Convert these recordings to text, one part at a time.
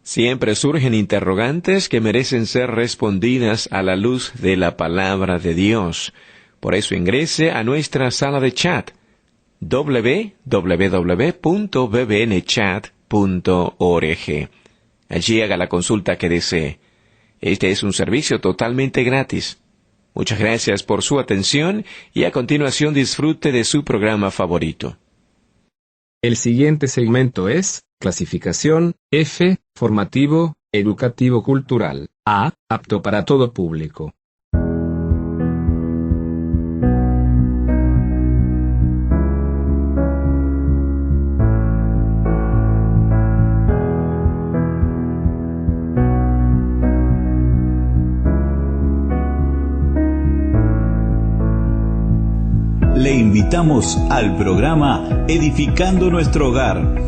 Siempre surgen interrogantes que merecen ser respondidas a la luz de la palabra de Dios. Por eso ingrese a nuestra sala de chat www.bbnchat.org. Allí haga la consulta que desee. Este es un servicio totalmente gratis. Muchas gracias por su atención y a continuación disfrute de su programa favorito. El siguiente segmento es clasificación F, formativo, educativo cultural, A, apto para todo público. Le invitamos al programa Edificando Nuestro Hogar.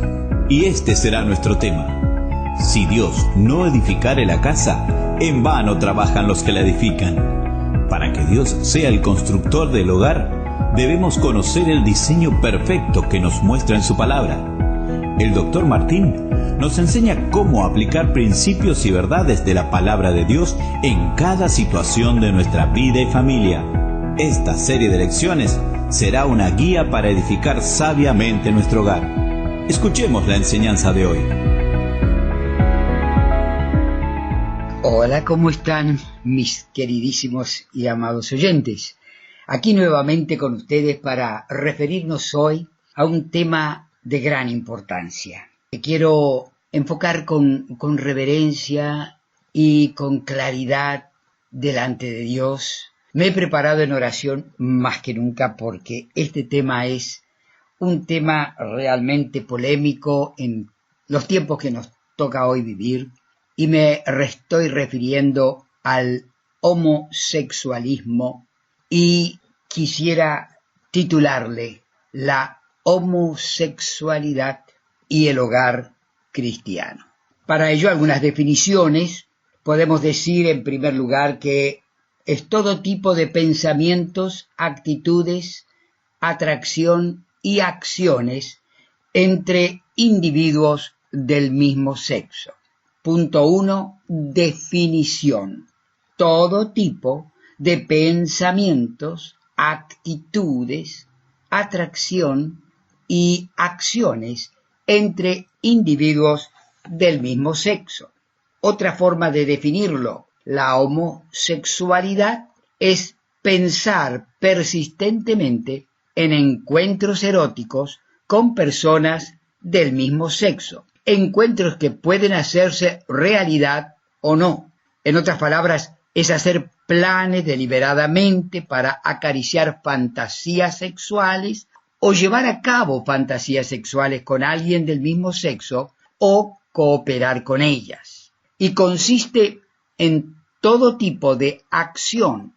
Y este será nuestro tema. Si Dios no edificare la casa, en vano trabajan los que la edifican. Para que Dios sea el constructor del hogar, debemos conocer el diseño perfecto que nos muestra en su palabra. El Dr. Martín nos enseña cómo aplicar principios y verdades de la palabra de Dios en cada situación de nuestra vida y familia. Esta serie de lecciones será una guía para edificar sabiamente nuestro hogar. Escuchemos la enseñanza de hoy. Hola, ¿cómo están mis queridísimos y amados oyentes? Aquí nuevamente con ustedes para referirnos hoy a un tema de gran importancia. Que quiero enfocar con reverencia y con claridad delante de Dios. Me he preparado en oración más que nunca porque este tema es un tema realmente polémico en los tiempos que nos toca hoy vivir y me estoy refiriendo al homosexualismo y quisiera titularle La homosexualidad y el hogar cristiano. Para ello algunas definiciones. Podemos decir en primer lugar que es todo tipo de pensamientos, actitudes, atracción y acciones entre individuos del mismo sexo. Punto 1. Definición. Todo tipo de pensamientos, actitudes, atracción y acciones entre individuos del mismo sexo. Otra forma de definirlo, la homosexualidad es pensar persistentemente en encuentros eróticos con personas del mismo sexo, encuentros que pueden hacerse realidad o no. En otras palabras, es hacer planes deliberadamente para acariciar fantasías sexuales o llevar a cabo fantasías sexuales con alguien del mismo sexo o cooperar con ellas. Y consiste en todo tipo de acción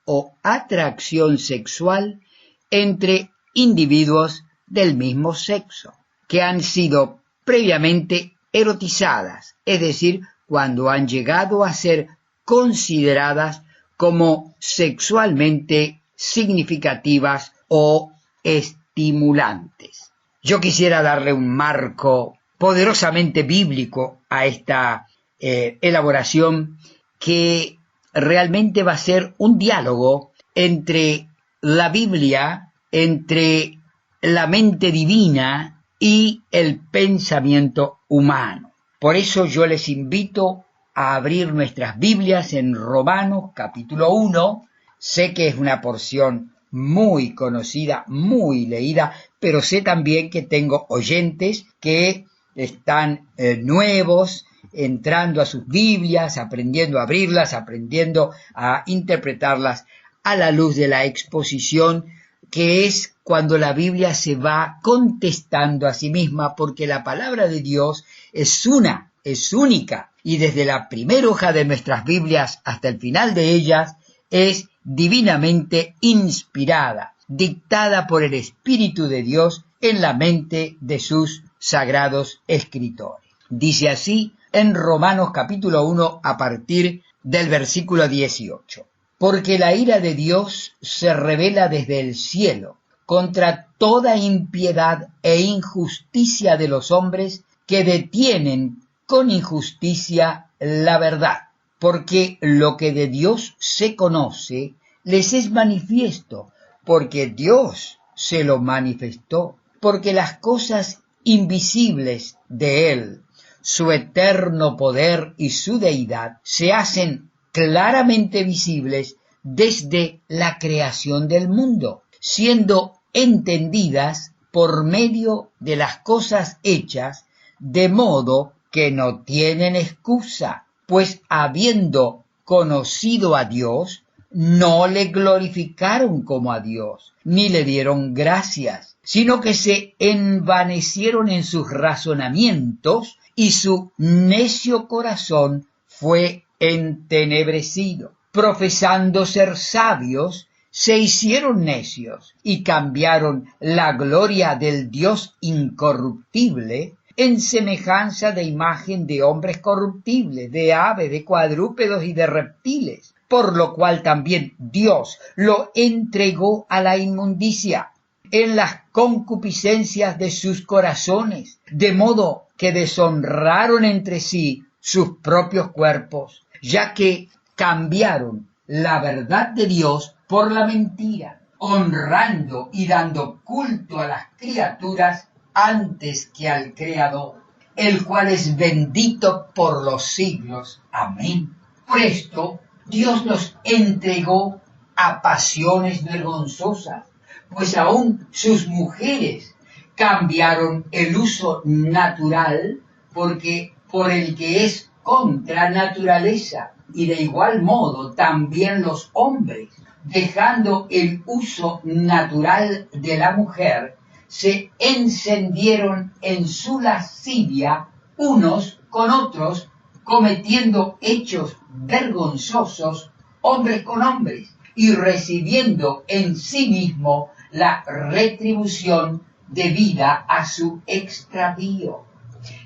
o atracción sexual entre individuos del mismo sexo, que han sido previamente erotizadas, es decir, cuando han llegado a ser consideradas como sexualmente significativas o estimulantes. Yo quisiera darle un marco poderosamente bíblico a esta elaboración que realmente va a ser un diálogo entre la Biblia, entre la mente divina y el pensamiento humano. Por eso yo les invito a abrir nuestras Biblias en Romanos capítulo 1. Sé que es una porción muy conocida, muy leída, pero sé también que tengo oyentes que están nuevos, entrando a sus Biblias, aprendiendo a abrirlas, aprendiendo a interpretarlas a la luz de la exposición, que es cuando la Biblia se va contestando a sí misma, porque la palabra de Dios es una, es única, y desde la primera hoja de nuestras Biblias hasta el final de ellas es divinamente inspirada, dictada por el Espíritu de Dios en la mente de sus sagrados escritores. Dice así en Romanos capítulo 1 a partir del versículo 18. Porque la ira de Dios se revela desde el cielo contra toda impiedad e injusticia de los hombres que detienen con injusticia la verdad, porque lo que de Dios se conoce les es manifiesto, porque Dios se lo manifestó, porque las cosas invisibles de Él, su eterno poder y su deidad, se hacen claramente visibles desde la creación del mundo, siendo entendidas por medio de las cosas hechas, de modo que no tienen excusa, pues habiendo conocido a Dios, no le glorificaron como a Dios, ni le dieron gracias, sino que se envanecieron en sus razonamientos y su necio corazón fue entenebrecido. Profesando ser sabios, se hicieron necios y cambiaron la gloria del Dios incorruptible en semejanza de imagen de hombres corruptibles, de aves, de cuadrúpedos y de reptiles, por lo cual también Dios lo entregó a la inmundicia en las concupiscencias de sus corazones, de modo que deshonraron entre sí sus propios cuerpos, ya que cambiaron la verdad de Dios por la mentira, honrando y dando culto a las criaturas antes que al Creador, el cual es bendito por los siglos. Amén. Por esto, Dios los entregó a pasiones vergonzosas, pues aún sus mujeres cambiaron el uso natural por el que es contra naturaleza, y de igual modo también los hombres, dejando el uso natural de la mujer, se encendieron en su lascivia unos con otros, cometiendo hechos vergonzosos hombres con hombres, y recibiendo en sí mismo la retribución debida a su extravío.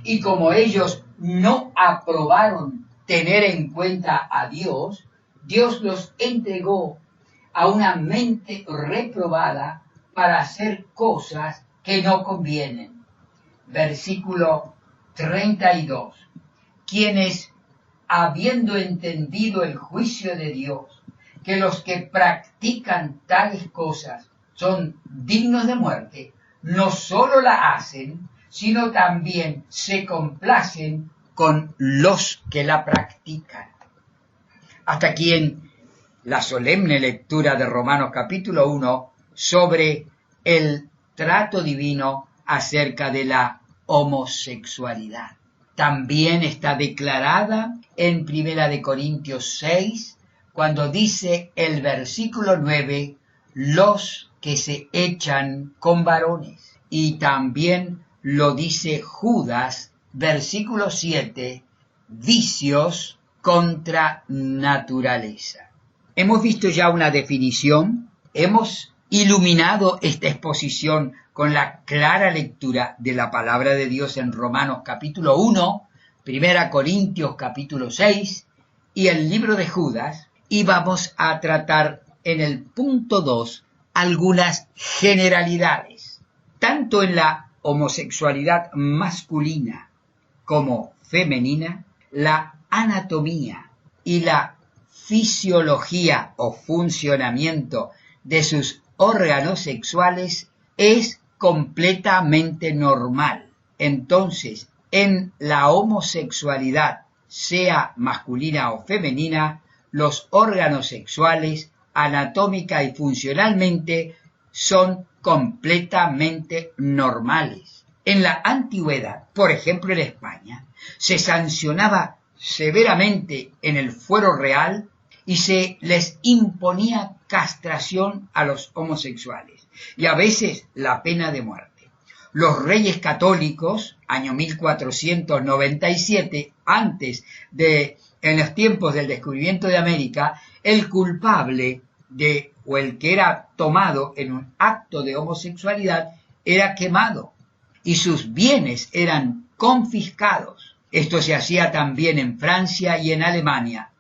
Y como ellos no aprobaron tener en cuenta a Dios, Dios los entregó a una mente reprobada para hacer cosas que no convienen. Versículo 32. Quienes, habiendo entendido el juicio de Dios, que los que practican tales cosas son dignos de muerte, no solo la hacen, sino también se complacen con los que la practican. Hasta aquí en la solemne lectura de Romanos capítulo 1 sobre el trato divino acerca de la homosexualidad. También está declarada en 1 Corintios 6, cuando dice el versículo 9, los que se echan con varones. Y también lo dice Judas, versículo 7, vicios contra naturaleza. Hemos visto ya una definición, hemos iluminado esta exposición con la clara lectura de la palabra de Dios en Romanos capítulo 1, 1 Corintios capítulo 6 y el libro de Judas, y vamos a tratar en el punto 2 algunas generalidades, tanto en la homosexualidad masculina como femenina, la anatomía y la fisiología o funcionamiento de sus órganos sexuales es completamente normal. Entonces, en la homosexualidad, sea masculina o femenina, los órganos sexuales, anatómica y funcionalmente, son completamente normales. En la antigüedad, por ejemplo en España, se sancionaba severamente en el fuero real y se les imponía castración a los homosexuales y a veces la pena de muerte. Los reyes católicos, año 1497, en los tiempos del descubrimiento de América, el culpable o el que era tomado en un acto de homosexualidad era quemado y sus bienes eran confiscados. Esto se hacía también en Francia y en Alemania.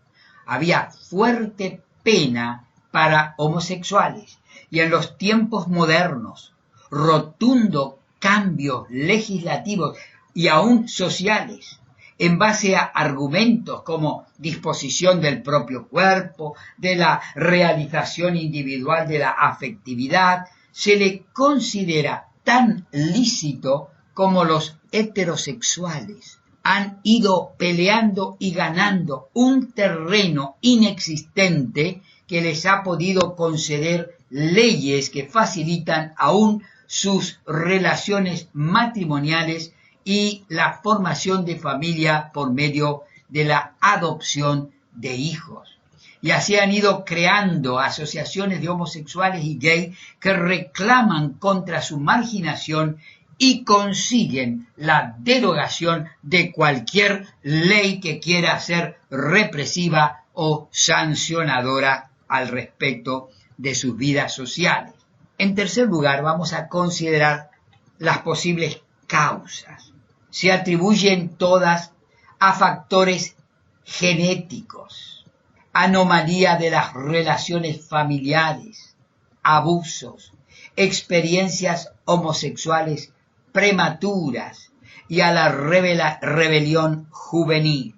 Había fuerte pena para homosexuales y en los tiempos modernos, rotundo cambios legislativos y aún sociales en base a argumentos como disposición del propio cuerpo, de la realización individual de la afectividad, se le considera tan lícito como los heterosexuales. Han ido peleando y ganando un terreno inexistente que les ha podido conceder leyes que facilitan aún sus relaciones matrimoniales y la formación de familia por medio de la adopción de hijos. Y así han ido creando asociaciones de homosexuales y gays que reclaman contra su marginación y consiguen la derogación de cualquier ley que quiera ser represiva o sancionadora al respecto de sus vidas sociales. En tercer lugar, vamos a considerar las posibles causas. Se atribuyen todas a factores genéticos, anomalía de las relaciones familiares, abusos, experiencias homosexuales prematuras y a la rebelión juvenil.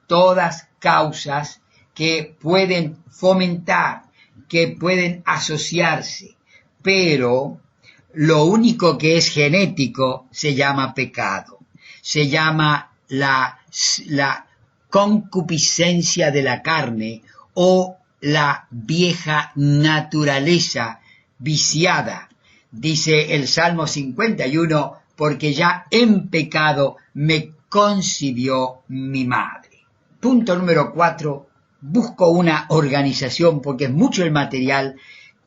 Todas causas que pueden fomentar, que pueden asociarse, pero lo único que es genético se llama pecado, se llama la concupiscencia de la carne o la vieja naturaleza viciada. Dice el Salmo 51, porque ya en pecado me concibió mi madre. Punto número 4, busco una organización porque es mucho el material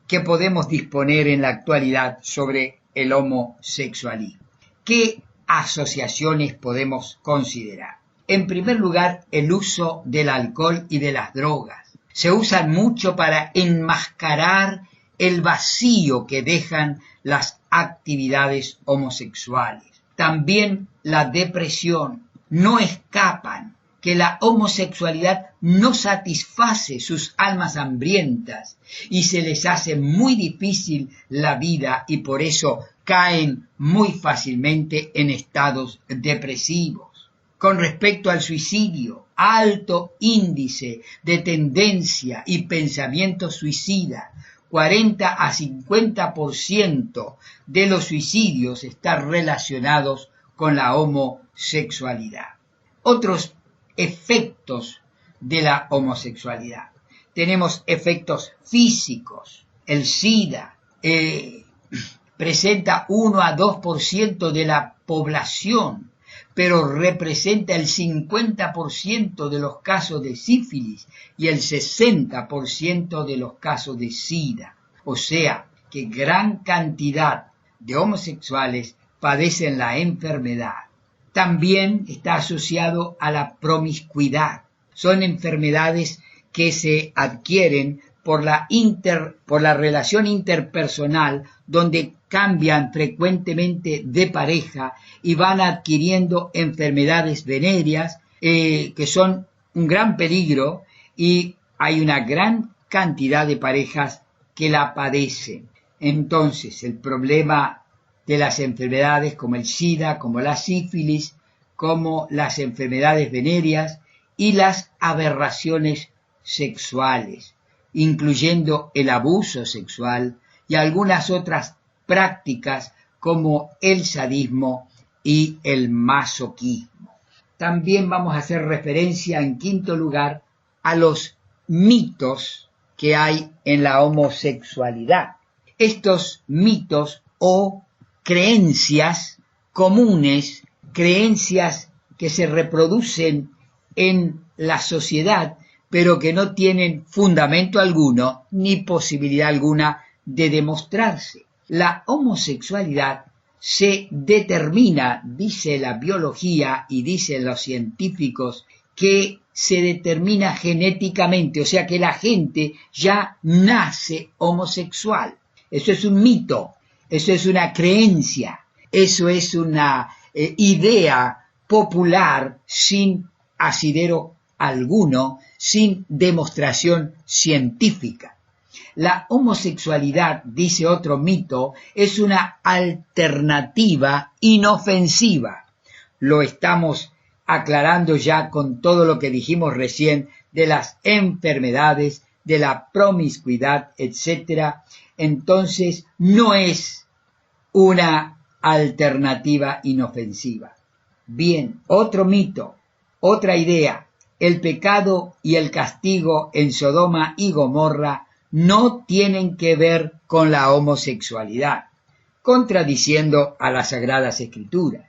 que podemos disponer en la actualidad sobre el homosexualismo. ¿Qué asociaciones podemos considerar? En primer lugar, el uso del alcohol y de las drogas. Se usan mucho para enmascarar el vacío que dejan las actividades homosexuales. También la depresión. No escapan que la homosexualidad no satisface sus almas hambrientas y se les hace muy difícil la vida y por eso caen muy fácilmente en estados depresivos. Con respecto al suicidio, alto índice de tendencia y pensamiento suicida. 40 a 50% de los suicidios están relacionados con la homosexualidad. Otros efectos de la homosexualidad. Tenemos efectos físicos. El SIDA presenta 1 a 2% de la población, pero representa el 50% de los casos de sífilis y el 60% de los casos de SIDA. O sea, que gran cantidad de homosexuales padecen la enfermedad. También está asociado a la promiscuidad. Son enfermedades que se adquieren por la relación interpersonal, donde cambian frecuentemente de pareja y van adquiriendo enfermedades venéreas que son un gran peligro y hay una gran cantidad de parejas que la padecen. Entonces, el problema de las enfermedades como el SIDA, como la sífilis, como las enfermedades venéreas y las aberraciones sexuales, incluyendo el abuso sexual y algunas otras prácticas como el sadismo y el masoquismo. También vamos a hacer referencia, en quinto lugar, a los mitos que hay en la homosexualidad. Estos mitos o creencias comunes, creencias que se reproducen en la sociedad, pero que no tienen fundamento alguno ni posibilidad alguna de demostrarse. La homosexualidad se determina, dice la biología y dicen los científicos, que se determina genéticamente, o sea que la gente ya nace homosexual. Eso es un mito, eso es una creencia, eso es una idea popular sin asidero alguno, sin demostración científica. La homosexualidad, dice otro mito, es una alternativa inofensiva. Lo estamos aclarando ya con todo lo que dijimos recién de las enfermedades, de la promiscuidad, etc., entonces no es una alternativa inofensiva. Bien, otro mito, otra idea. El pecado y el castigo en Sodoma y Gomorra no tienen que ver con la homosexualidad, contradiciendo a las Sagradas Escrituras.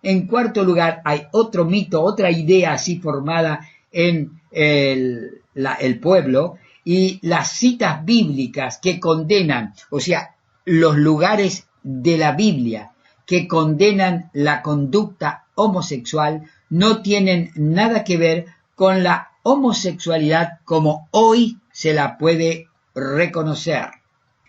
En cuarto lugar, hay otro mito, otra idea así formada en el pueblo, y las citas bíblicas que condenan, o sea, los lugares de la Biblia que condenan la conducta homosexual no tienen nada que ver con la homosexualidad como hoy se la puede reconocer.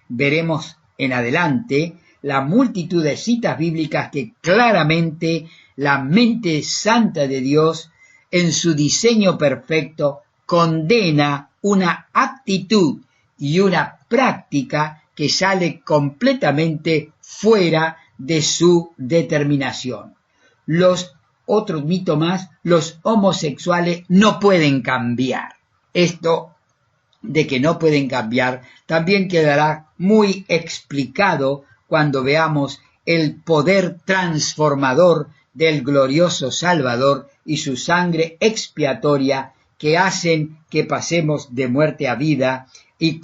Veremos en adelante la multitud de citas bíblicas que claramente la mente santa de Dios, en su diseño perfecto, condena una actitud y una práctica que sale completamente fuera de su determinación. Otro mito más, los homosexuales no pueden cambiar. Esto de que no pueden cambiar también quedará muy explicado cuando veamos el poder transformador del glorioso Salvador y su sangre expiatoria que hacen que pasemos de muerte a vida y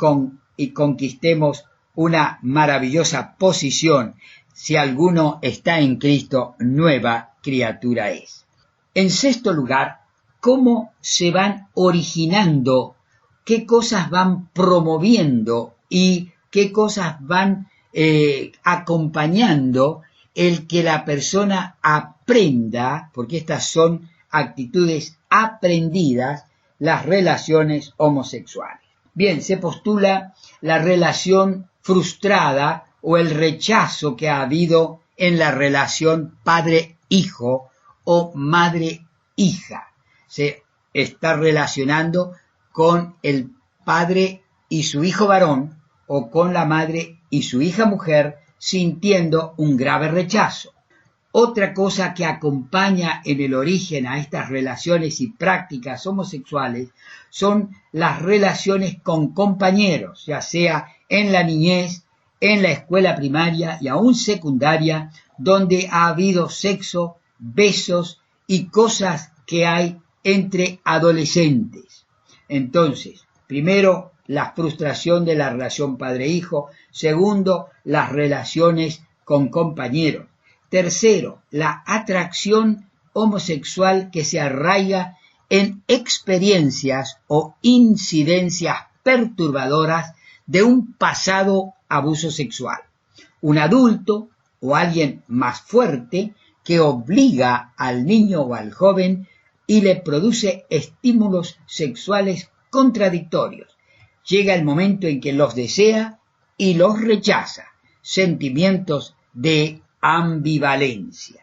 conquistemos una maravillosa posición. Si alguno está en Cristo, nueva criatura es. En sexto lugar, ¿cómo se van originando? ¿Qué cosas van promoviendo y qué cosas van acompañando el que la persona aprenda, porque estas son actitudes aprendidas, las relaciones homosexuales? Bien, se postula la relación frustrada o el rechazo que ha habido en la relación padre-hijo o madre-hija. Se está relacionando con el padre y su hijo varón o con la madre y su hija mujer, sintiendo un grave rechazo. Otra cosa que acompaña en el origen a estas relaciones y prácticas homosexuales son las relaciones con compañeros, ya sea en la niñez, en la escuela primaria y aún secundaria, donde ha habido sexo, besos y cosas que hay entre adolescentes. Entonces, primero, la frustración de la relación padre-hijo. Segundo, las relaciones con compañeros. Tercero, la atracción homosexual que se arraiga en experiencias o incidencias perturbadoras de un pasado abuso sexual. Un adulto o alguien más fuerte que obliga al niño o al joven y le produce estímulos sexuales contradictorios. Llega el momento en que los desea y los rechaza. Sentimientos de ambivalencia.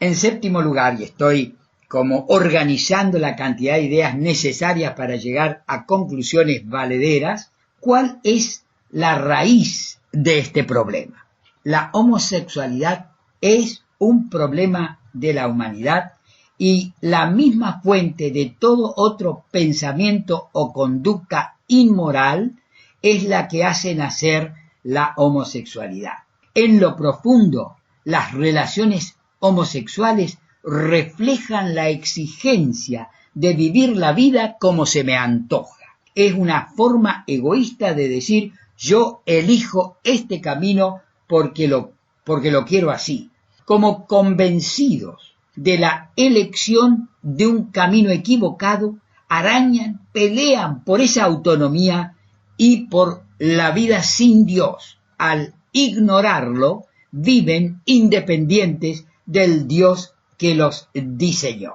En séptimo lugar, y estoy como organizando la cantidad de ideas necesarias para llegar a conclusiones valederas, ¿cuál es la raíz de este problema? La homosexualidad es un problema de la humanidad y la misma fuente de todo otro pensamiento o conducta inmoral es la que hace nacer la homosexualidad. En lo profundo, las relaciones homosexuales reflejan la exigencia de vivir la vida como se me antoja. Es una forma egoísta de decir, yo elijo este camino porque lo quiero así. Como convencidos de la elección de un camino equivocado, arañan, pelean por esa autonomía y por la vida sin Dios. Al ignorarlo, viven independientes del Dios que los diseñó,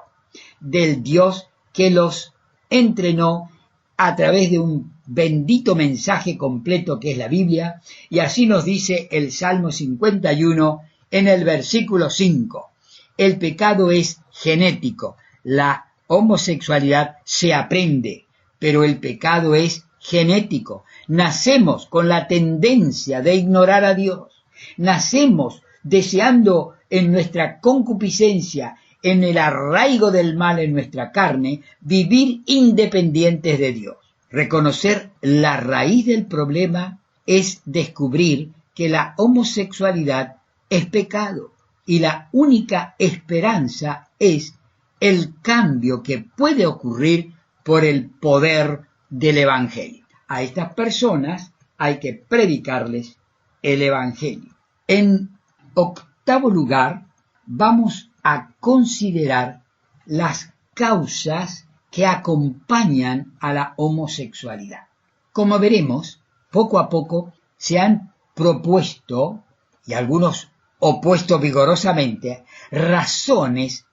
del Dios que los entrenó a través de un bendito mensaje completo que es la Biblia, y así nos dice el Salmo 51 en el versículo 5. El pecado es genético, la homosexualidad se aprende, pero el pecado es genético. Nacemos con la tendencia de ignorar a Dios, nacemos deseando en nuestra concupiscencia en el arraigo del mal en nuestra carne, vivir independientes de Dios. Reconocer la raíz del problema es descubrir que la homosexualidad es pecado y la única esperanza es el cambio que puede ocurrir por el poder del Evangelio. A estas personas hay que predicarles el Evangelio. En octavo lugar, vamos a considerar las causas que acompañan a la homosexualidad. Como veremos, poco a poco se han propuesto, y algunos opuesto vigorosamente, razones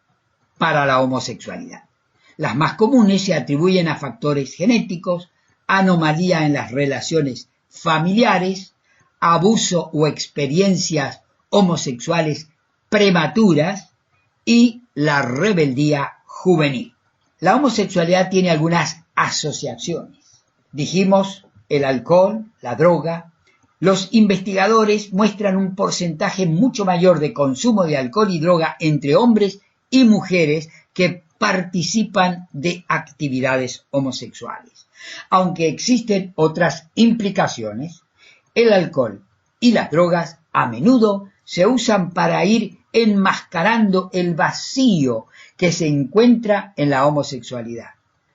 para la homosexualidad. Las más comunes se atribuyen a factores genéticos, anomalía en las relaciones familiares, abuso o experiencias homosexuales prematuras y la rebeldía juvenil. La homosexualidad tiene algunas asociaciones. Dijimos el alcohol, la droga. Los investigadores muestran un porcentaje mucho mayor de consumo de alcohol y droga entre hombres y mujeres que participan de actividades homosexuales. Aunque existen otras implicaciones, el alcohol y las drogas a menudo se usan para ir enmascarando el vacío que se encuentra en la homosexualidad.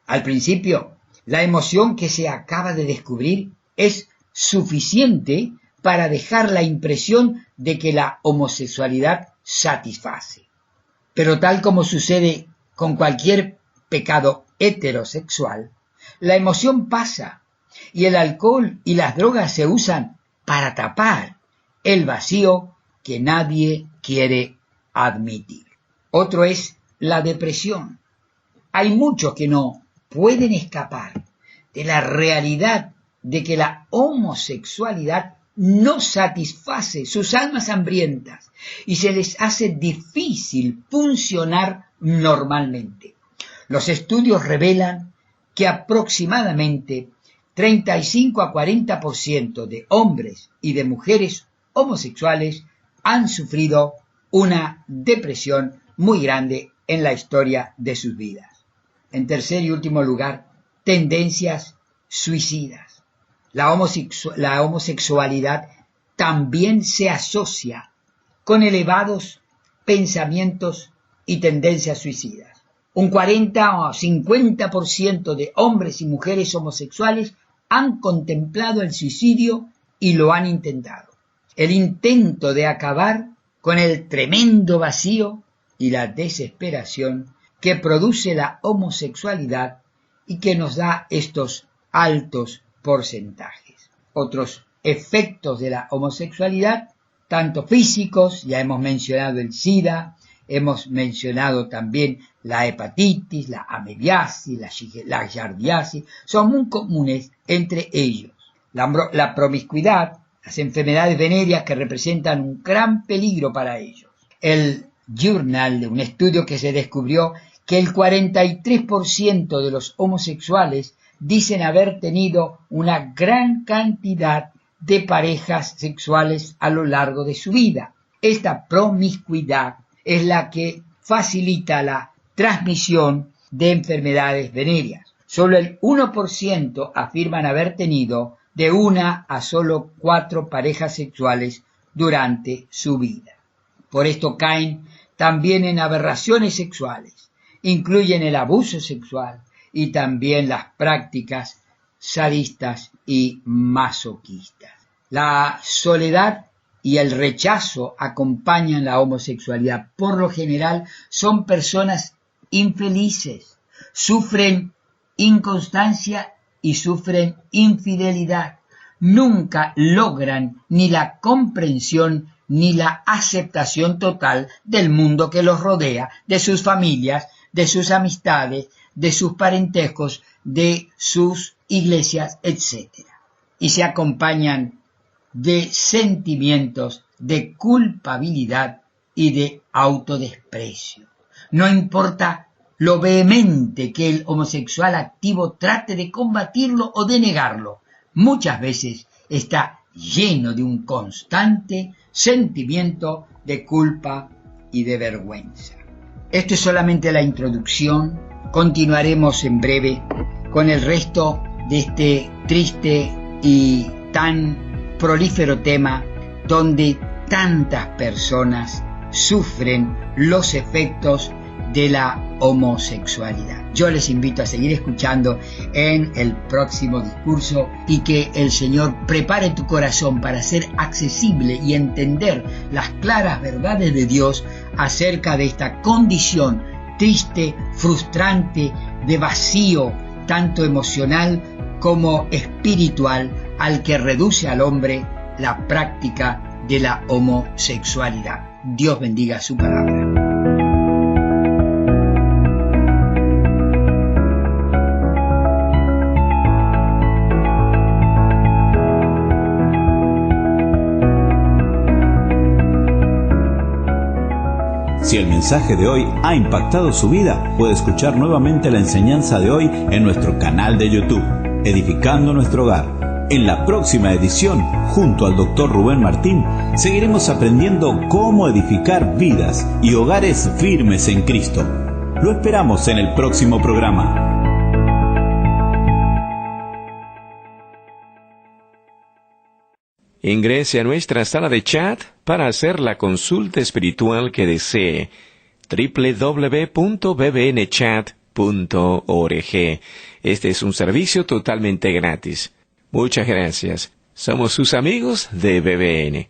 Al principio, la emoción que se acaba de descubrir es suficiente para dejar la impresión de que la homosexualidad satisface. Pero tal como sucede con cualquier pecado heterosexual, la emoción pasa y el alcohol y las drogas se usan para tapar el vacío que nadie quiere admitir. Otro es la depresión. Hay muchos que no pueden escapar de la realidad de que la homosexualidad no satisface sus almas hambrientas y se les hace difícil funcionar normalmente. Los estudios revelan que aproximadamente 35 a 40% de hombres y de mujeres homosexuales han sufrido una depresión muy grande en la historia de sus vidas. En tercer y último lugar, tendencias suicidas. La homosexualidad también se asocia con elevados pensamientos y tendencias suicidas. Un 40 o 50% de hombres y mujeres homosexuales han contemplado el suicidio y lo han intentado. El intento de acabar con el tremendo vacío y la desesperación que produce la homosexualidad y que nos da estos altos porcentajes. Otros efectos de la homosexualidad, tanto físicos, ya hemos mencionado el SIDA, hemos mencionado también la hepatitis, la amebiasis, la giardiasis, son muy comunes entre ellos. La promiscuidad, las enfermedades venéreas que representan un gran peligro para ellos. El Journal de un estudio que se descubrió que el 43% de los homosexuales dicen haber tenido una gran cantidad de parejas sexuales a lo largo de su vida. Esta promiscuidad es la que facilita la transmisión de enfermedades venéreas. Solo el 1% afirman haber tenido de 1 a solo 4 parejas sexuales durante su vida. Por esto caen también en aberraciones sexuales, incluyen el abuso sexual y también las prácticas sadistas y masoquistas. La soledad y el rechazo acompañan la homosexualidad. Por lo general son personas infelices, sufren inconstancia y sufren infidelidad. Nunca logran ni la comprensión ni la aceptación total del mundo que los rodea, de sus familias, de sus amistades, de sus parentescos, de sus iglesias, etc. Y se acompañan de sentimientos de culpabilidad y de autodesprecio. No importa lo vehemente que el homosexual activo trate de combatirlo o de negarlo, muchas veces está lleno de un constante sentimiento de culpa y de vergüenza. Esto es solamente la introducción. Continuaremos en breve con el resto de este triste y tan prolífero tema donde tantas personas sufren los efectos de la homosexualidad. Yo les invito a seguir escuchando en el próximo discurso y que el Señor prepare tu corazón para ser accesible y entender las claras verdades de Dios acerca de esta condición triste, frustrante, de vacío, tanto emocional como espiritual, al que reduce al hombre la práctica de la homosexualidad. Dios bendiga su palabra. Si el mensaje de hoy ha impactado su vida, puede escuchar nuevamente la enseñanza de hoy en nuestro canal de YouTube, Edificando Nuestro Hogar. En la próxima edición, junto al Dr. Rubén Martín, seguiremos aprendiendo cómo edificar vidas y hogares firmes en Cristo. Lo esperamos en el próximo programa. Ingrese a nuestra sala de chat para hacer la consulta espiritual que desee. www.bbnchat.org. Este es un servicio totalmente gratis. Muchas gracias. Somos sus amigos de BBN.